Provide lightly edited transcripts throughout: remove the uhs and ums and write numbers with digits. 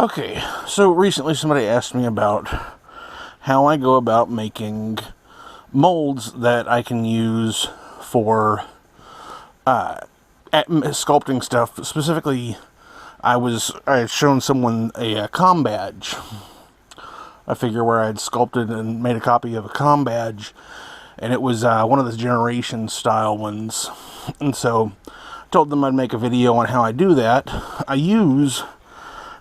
Okay, so recently somebody asked me about how I go about making molds that I can use for sculpting stuff. Specifically, I had shown someone a comm badge. I figure where I'd sculpted and made a copy of a comm badge, and it was one of the generation style ones. And so I told them I'd make a video on how I do that. I use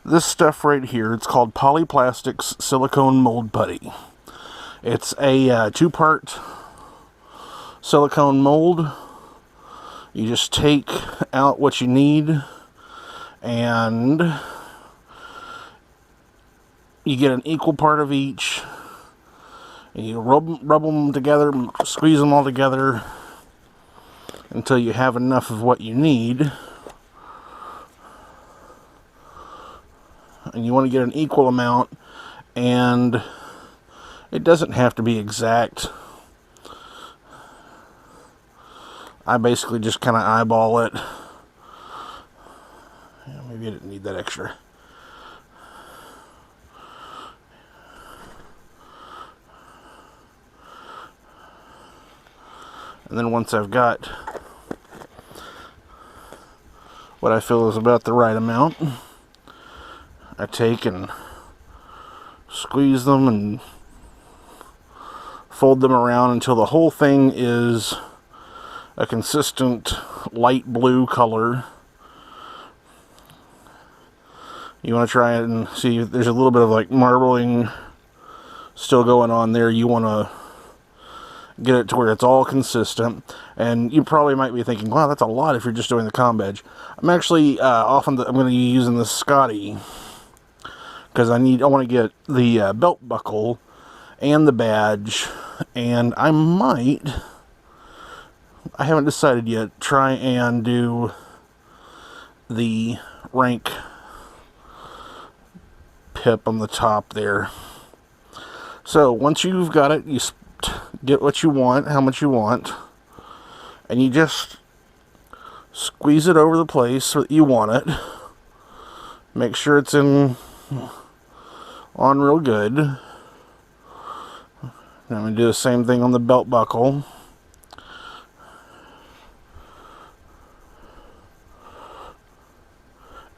this stuff right here. It's called Polyplastics Silicone Mold Putty. It's a two-part silicone mold. You just take out what you need and you get an equal part of each, and you rub them together, squeeze them all together until you have enough of what you need. And you want to get an equal amount, and it doesn't have to be exact. I basically just kind of eyeball it. Yeah, maybe I didn't need that extra. And then once I've got what I feel is about the right amount, I take and squeeze them and fold them around until the whole thing is a consistent light blue color. You want to try it and see if there's a little bit of like marbling still going on there. You want to get it to where it's all consistent. And you probably might be thinking, wow, that's a lot if you're just doing the comm badge. I'm actually I'm going to be using the Scotty, because I want to get the belt buckle and the badge, and I haven't decided yet, try and do the rank pip on the top there. So once you've got it, you get what you want, how much you want, and you just squeeze it over the place that you want it. Make sure it's on real good. Now I'm going to do the same thing on the belt buckle.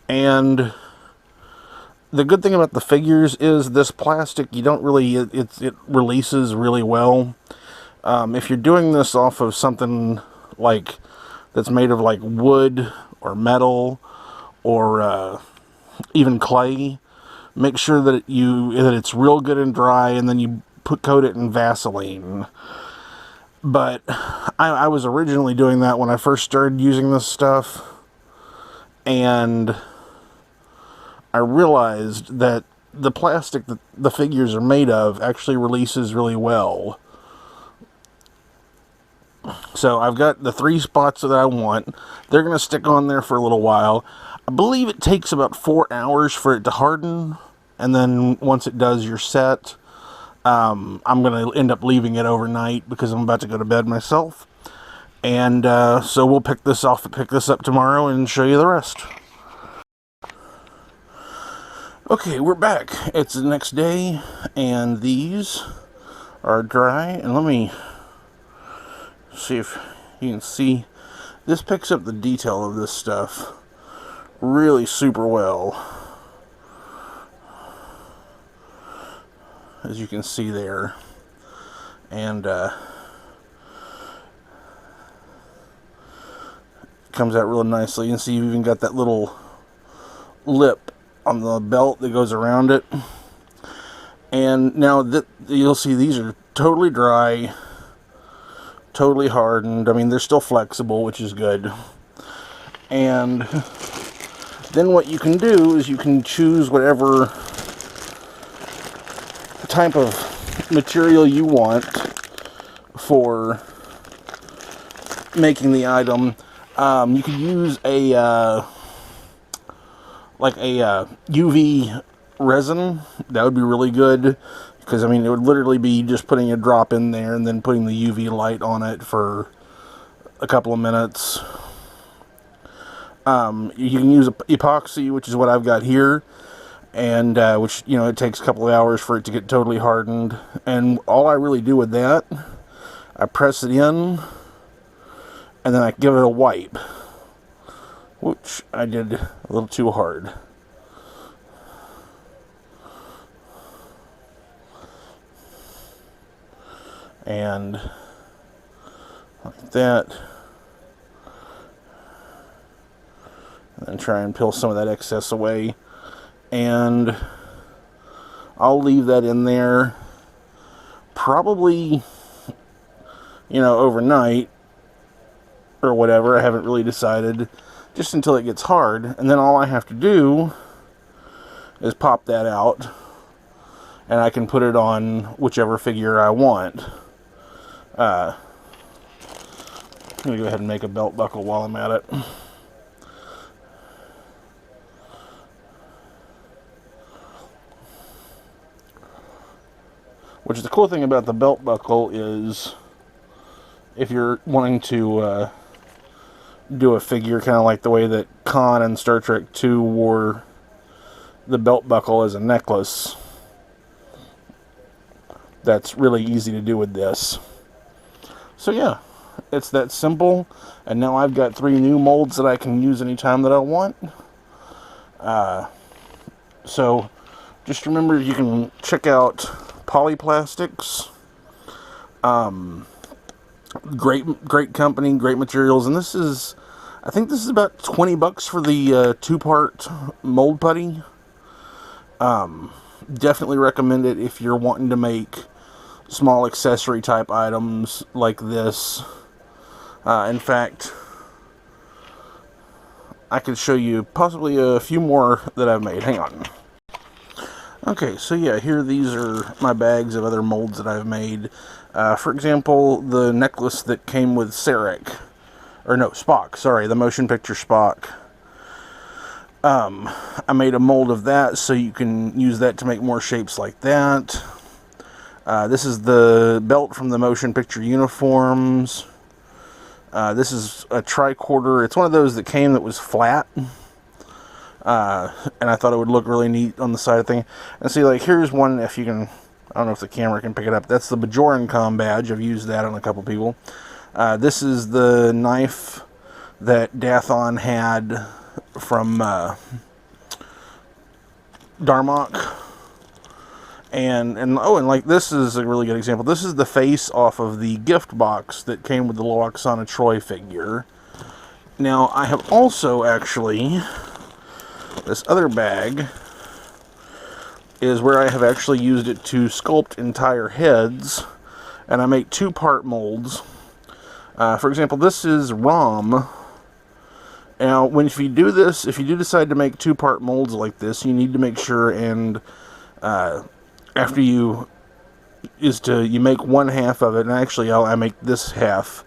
And the good thing about the figures is this plastic, you don't really, it releases really well. If you're doing this off of something like that's made of like wood or metal or even clay, make sure that it's real good and dry, and then you coat it in Vaseline. But I was originally doing that when I first started using this stuff, and I realized that the plastic that the figures are made of actually releases really well. So I've got the 3 spots that I want. They're going to stick on there for a little while. I believe it takes about 4 hours for it to harden, and then once it does, you're set. I'm going to end up leaving it overnight because I'm about to go to bed myself. And so we'll pick this up tomorrow and show you the rest. Okay, we're back. It's the next day, and these are dry. And let me see if you can see. This picks up the detail of this stuff really super well, as you can see there. And comes out real nicely. You can see you've even got that little lip on the belt that goes around it. And now that you'll see, these are totally dry, totally hardened. I mean, they're still flexible, which is good. And then what you can do is you can choose whatever type of material you want for making the item. You could use a UV resin. That would be really good, because I mean, it would literally be just putting a drop in there and then putting the UV light on it for a couple of minutes. You can use epoxy, which is what I've got here. and which, you know, it takes a couple of hours for it to get totally hardened. And all I really do with that, I press it in, and then I give it a wipe, which I did a little too hard. And like that. And then try and peel some of that excess away. And I'll leave that in there probably, you know, overnight or whatever. I haven't really decided, just until it gets hard. And then all I have to do is pop that out, and I can put it on whichever figure I want. I'm going to go ahead and make a belt buckle while I'm at it. Which is the cool thing about the belt buckle is, if you're wanting to do a figure kind of like the way that Khan in Star Trek 2 wore the belt buckle as a necklace, that's really easy to do with this. So yeah, it's that simple. And now I've got 3 new molds that I can use anytime that I want. So just remember, you can check out Polyplastics. Great company, great materials. And this is, I think this is about $20 for the 2-part mold putty. Definitely recommend it if you're wanting to make small accessory type items like this. In fact, I could show you possibly a few more that I've made. Hang on. Okay, so yeah, here these are my bags of other molds that I've made. For example, the necklace that came with Sarek. Or no, Spock, sorry, the motion picture Spock. I made a mold of that, so you can use that to make more shapes like that. This is the belt from the motion picture uniforms. This is a tricorder. It's one of those that came that was flat. And I thought it would look really neat on the side of the thing. And see, like, here's one, if you can, I don't know if the camera can pick it up. That's the Bajoran badge. I've used that on a couple people. This is the knife that Dathon had from Darmok. And like, this is a really good example. This is the face off of the gift box that came with the Loaxana Troy figure. Now, I have also actually, this other bag is where I have actually used it to sculpt entire heads, and I make 2-part molds. For example, this is Rom. Now, if you do this, if you do decide to make 2-part molds like this, you need to make sure, and after you make one half of it, and actually I make this half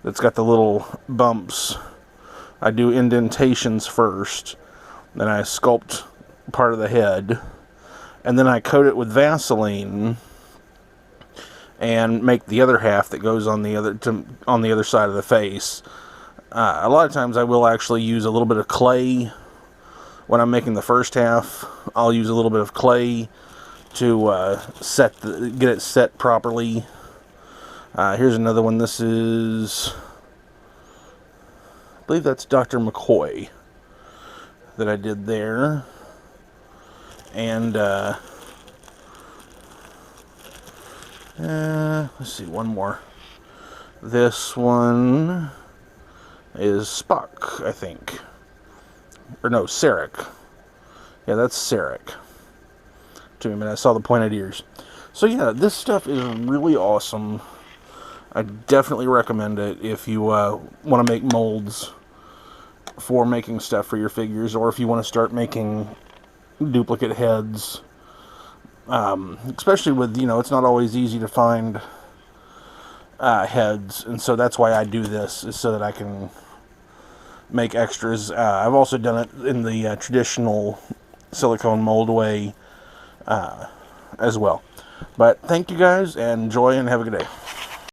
that's got the little bumps. I do indentations first, then I sculpt part of the head, and then I coat it with Vaseline and make the other half that goes on the other side of the face. A lot of times I will actually use a little bit of clay when I'm making the first half. I'll use a little bit of clay to get it set properly. Here's another one. This is, I believe that's Dr. McCoy that I did there. And let's see, one more. This one is Spock, I think. Or no, Sarek. Yeah, that's Sarek. To me, I saw the pointed ears. So yeah, this stuff is really awesome. I definitely recommend it if you want to make molds for making stuff for your figures, or if you want to start making duplicate heads. Especially with, it's not always easy to find heads, and so that's why I do this, is so that I can make extras. I've also done it in the traditional silicone mold way as well. But thank you guys, and enjoy, and have a good day.